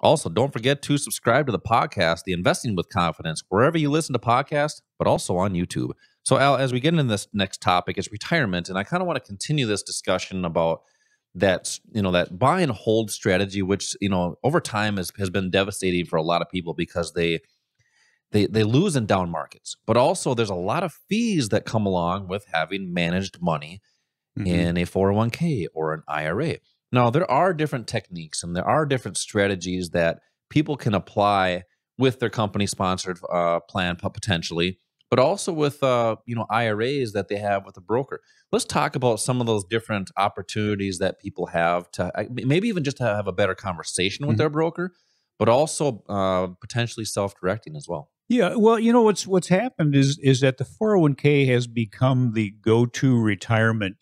Also, don't forget to subscribe to the podcast, The Investing with Confidence, wherever you listen to podcasts, but also on YouTube. So, Al, as we get into this next topic, it's retirement, and I kind of want to continue this discussion about that, that buy and hold strategy, which, over time has been devastating for a lot of people because they lose in down markets. But also, there's a lot of fees that come along with having managed money in a 401k or an IRA. Now, there are different techniques and there are different strategies that people can apply with their company-sponsored plan potentially, but also with IRAs that they have with a broker. Let's talk about some of those different opportunities that people have to maybe even just to have a better conversation with their broker, but also potentially self-directing as well. Yeah, well, what's happened is that the 401k has become the go-to retirement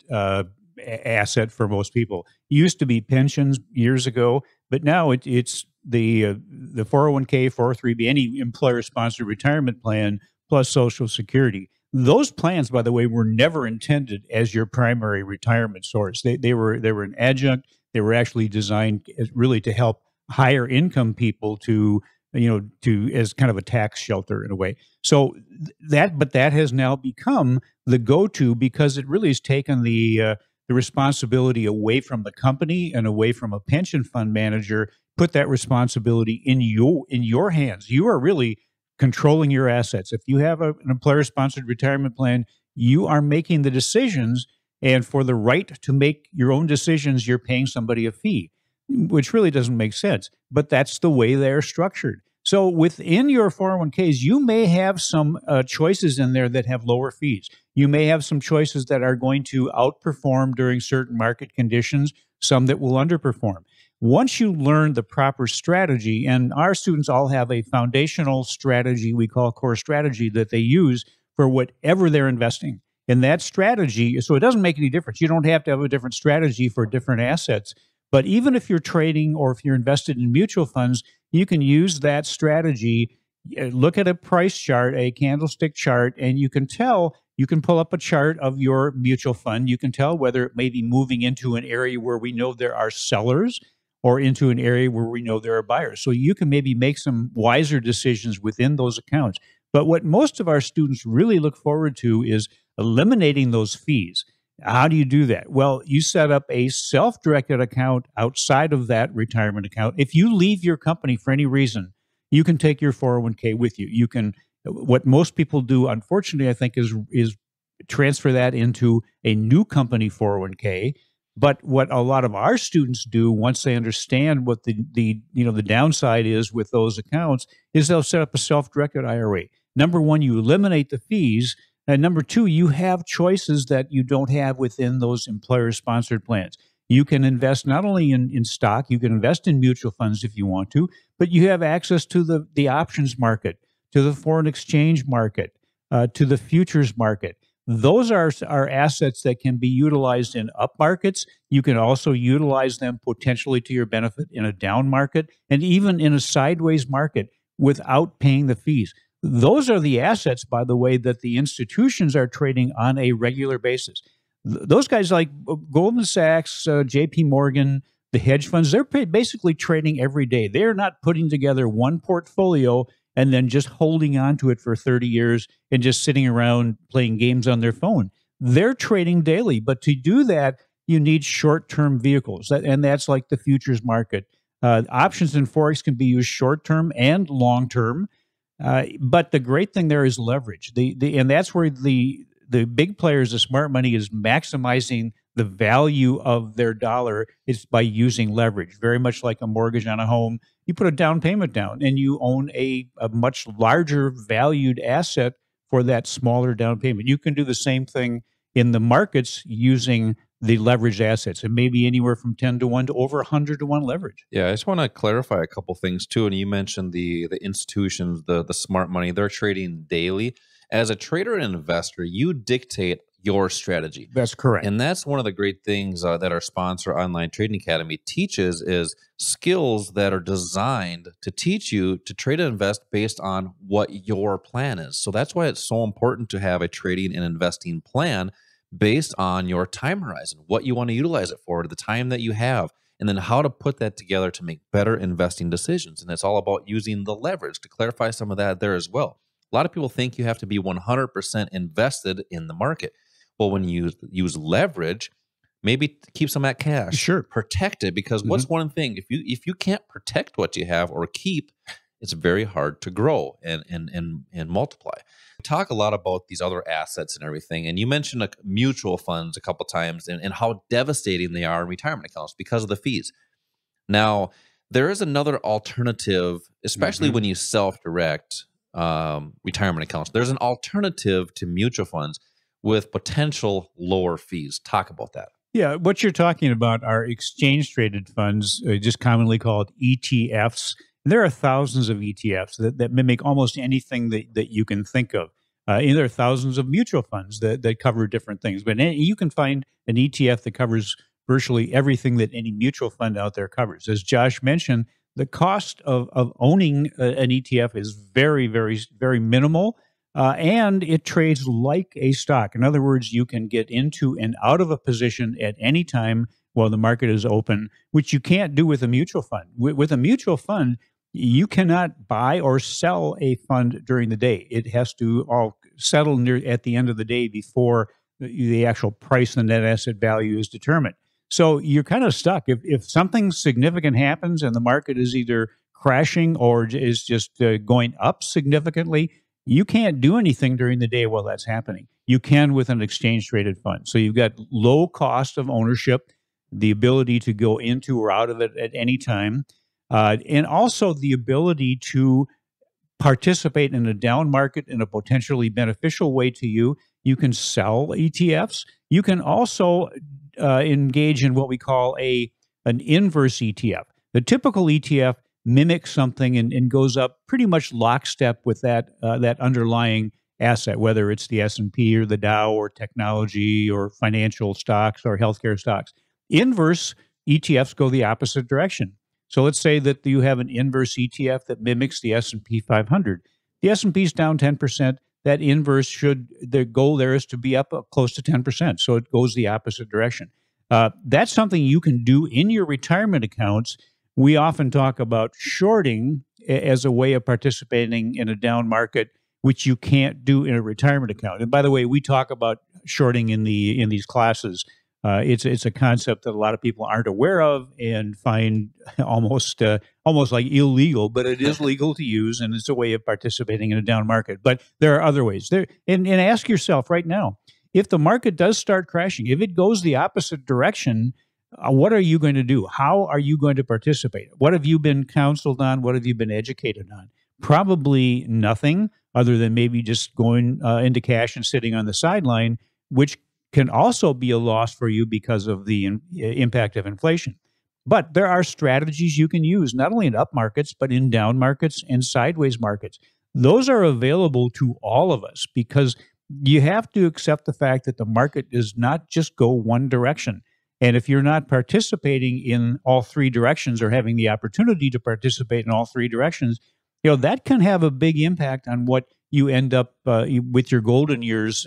asset for most people. It used to be pensions years ago, but now it's the 401k, 403b, any employer-sponsored retirement plan plus Social Security. Those plans, by the way, were never intended as your primary retirement source. They were an adjunct. They were actually designed really to help higher income people to as kind of a tax shelter in a way. So that has now become the go-to because it really has taken the responsibility away from the company and away from a pension fund manager, put that responsibility in your hands. You are really controlling your assets. If you have an employer-sponsored retirement plan, you are making the decisions, and for the right to make your own decisions, you're paying somebody a fee, which really doesn't make sense. But that's the way they're structured. So within your 401ks, you may have some choices in there that have lower fees. You may have some choices that are going to outperform during certain market conditions, some that will underperform. Once you learn the proper strategy, and our students all have a foundational strategy we call core strategy that they use for whatever they're investing. And that strategy, so it doesn't make any difference. You don't have to have a different strategy for different assets. But even if you're trading or if you're invested in mutual funds, you can use that strategy, look at a price chart, a candlestick chart, and you can pull up a chart of your mutual fund. You can tell whether it may be moving into an area where we know there are sellers or into an area where we know there are buyers. So you can maybe make some wiser decisions within those accounts. But what most of our students really look forward to is eliminating those fees. How do you do that? Well, you set up a self-directed account outside of that retirement account. If you leave your company for any reason, you can take your 401k with you. You can, what most people do, unfortunately, I think, is transfer that into a new company 401k. But what a lot of our students do once they understand what the downside is with those accounts is they'll set up a self-directed IRA. Number one, you eliminate the fees. And number two, you have choices that you don't have within those employer-sponsored plans. You can invest not only in stock, you can invest in mutual funds if you want to, but you have access to the options market, to the foreign exchange market, to the futures market. Those are assets that can be utilized in up markets. You can also utilize them potentially to your benefit in a down market and even in a sideways market without paying the fees. Those are the assets, by the way, that the institutions are trading on a regular basis. Those guys like Goldman Sachs, JP Morgan, the hedge funds, they're basically trading every day. They're not putting together one portfolio and then just holding on to it for 30 years and just sitting around playing games on their phone. They're trading daily. But to do that, you need short-term vehicles, and that's like the futures market. Options and Forex can be used short-term and long-term. But the great thing there is leverage. And that's where the big players, the smart money, is maximizing the value of their dollar is by using leverage. Very much like a mortgage on a home. You put a down payment down and you own a much larger valued asset for that smaller down payment. You can do the same thing in the markets using the leveraged assets. It may be anywhere from 10 to 1 to over 100 to 1 leverage. Yeah, I just want to clarify a couple things too. And you mentioned the institutions, the smart money, they're trading daily. As a trader and investor, you dictate your strategy. That's correct. And that's one of the great things that our sponsor, Online Trading Academy, teaches is skills that are designed to teach you to trade and invest based on what your plan is. So that's why it's so important to have a trading and investing plan based on your time horizon, what you want to utilize it for, the time that you have. and then how to put that together to make better investing decisions. And it's all about using the leverage to clarify some of that there as well. A lot of people think you have to be 100% invested in the market. Well, when you use leverage, maybe keep some of that cash. Sure. Protect it, because what's one thing, if you can't protect what you have or keep, it's very hard to grow and multiply. We talk a lot about these other assets and everything, and you mentioned mutual funds a couple times and how devastating they are in retirement accounts because of the fees. Now, there is another alternative, especially when you self-direct retirement accounts. There's an alternative to mutual funds with potential lower fees. Talk about that. Yeah, what you're talking about are exchange-traded funds, just commonly called ETFs. There are thousands of ETFs that mimic almost anything that you can think of. And there are thousands of mutual funds that cover different things. But you can find an ETF that covers virtually everything that any mutual fund out there covers. As Josh mentioned, the cost of owning an ETF is very, very, very minimal. And it trades like a stock. In other words, you can get into and out of a position at any time while the market is open, which you can't do with a mutual fund. With a mutual fund, you cannot buy or sell a fund during the day. It has to all settle at the end of the day before the actual price and net asset value is determined. So you're kind of stuck. If something significant happens and the market is either crashing or is just going up significantly, you can't do anything during the day while that's happening. You can with an exchange-traded fund. So you've got low cost of ownership, the ability to go into or out of it at any time, and also the ability to participate in a down market in a potentially beneficial way to you. You can sell ETFs. You can also engage in what we call an inverse ETF. The typical ETF mimics something and goes up pretty much lockstep with that underlying asset, whether it's the S&P or the Dow or technology or financial stocks or healthcare stocks. Inverse ETFs go the opposite direction. So let's say that you have an inverse ETF that mimics the S&P 500. The S&P is down 10%. That inverse the goal there is to be up close to 10%. So it goes the opposite direction. That's something you can do in your retirement accounts. We often talk about shorting as a way of participating in a down market, which you can't do in a retirement account. And by the way, we talk about shorting in these classes. It's a concept that a lot of people aren't aware of and find almost like illegal, but it is legal to use, and it's a way of participating in a down market. But there are other ways. And ask yourself right now, if the market does start crashing, if it goes the opposite direction, what are you going to do? How are you going to participate? What have you been counseled on? What have you been educated on? Probably nothing other than maybe just going into cash and sitting on the sideline, which can also be a loss for you because of the impact of inflation. But there are strategies you can use, not only in up markets, but in down markets and sideways markets. Those are available to all of us because you have to accept the fact that the market does not just go one direction. And if you're not participating in all three directions or having the opportunity to participate in all three directions, that can have a big impact on what you end up with your golden years,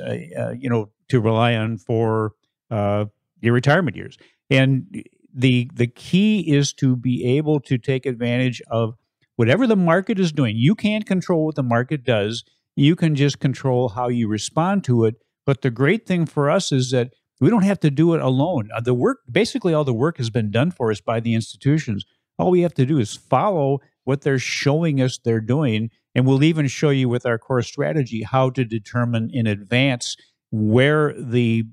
to rely on for your retirement years. And the key is to be able to take advantage of whatever the market is doing. You can't control what the market does. You can just control how you respond to it. But the great thing for us is that we don't have to do it alone. Basically all the work has been done for us by the institutions. All we have to do is follow what they're showing us they're doing, and we'll even show you with our core strategy how to determine in advance where the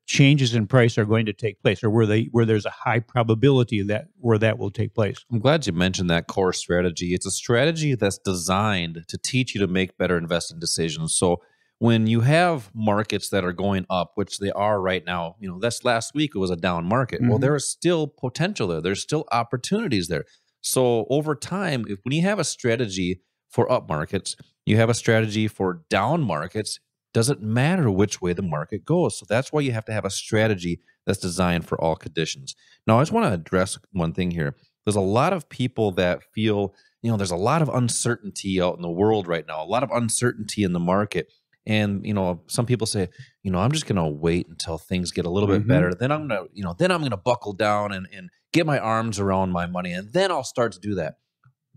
changes in price are going to take place, or where there's a high probability where that will take place. I'm glad you mentioned that core strategy. It's a strategy that's designed to teach you to make better investing decisions. So when you have markets that are going up, which they are right now, that's last week it was a down market. Well, there is still potential there. There's still opportunities there. So over time, when you have a strategy for up markets, you have a strategy for down markets, doesn't matter which way the market goes. So that's why you have to have a strategy that's designed for all conditions. Now, I just want to address one thing here. There's a lot of people that feel, there's a lot of uncertainty out in the world right now, a lot of uncertainty in the market. And, some people say, I'm just going to wait until things get a little bit better. Then I'm going to, then I'm going to buckle down and get my arms around my money. And then I'll start to do that.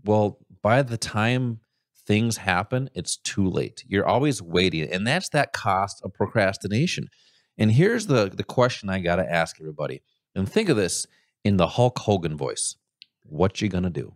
Well, by the time things happen, it's too late. You're always waiting. And that's that cost of procrastination. And here's the question I got to ask everybody. And think of this in the Hulk Hogan voice. What you going to do,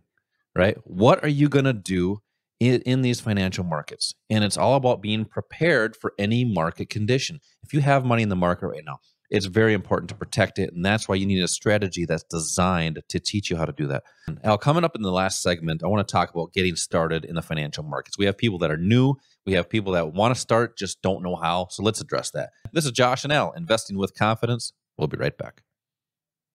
right? What are you going to do in these financial markets? And it's all about being prepared for any market condition. If you have money in the market right now, it's very important to protect it. And that's why you need a strategy that's designed to teach you how to do that. Al, coming up in the last segment, I want to talk about getting started in the financial markets. We have people that are new. We have people that want to start, just don't know how. So let's address that. This is Josh and Al, Investing with Confidence. We'll be right back.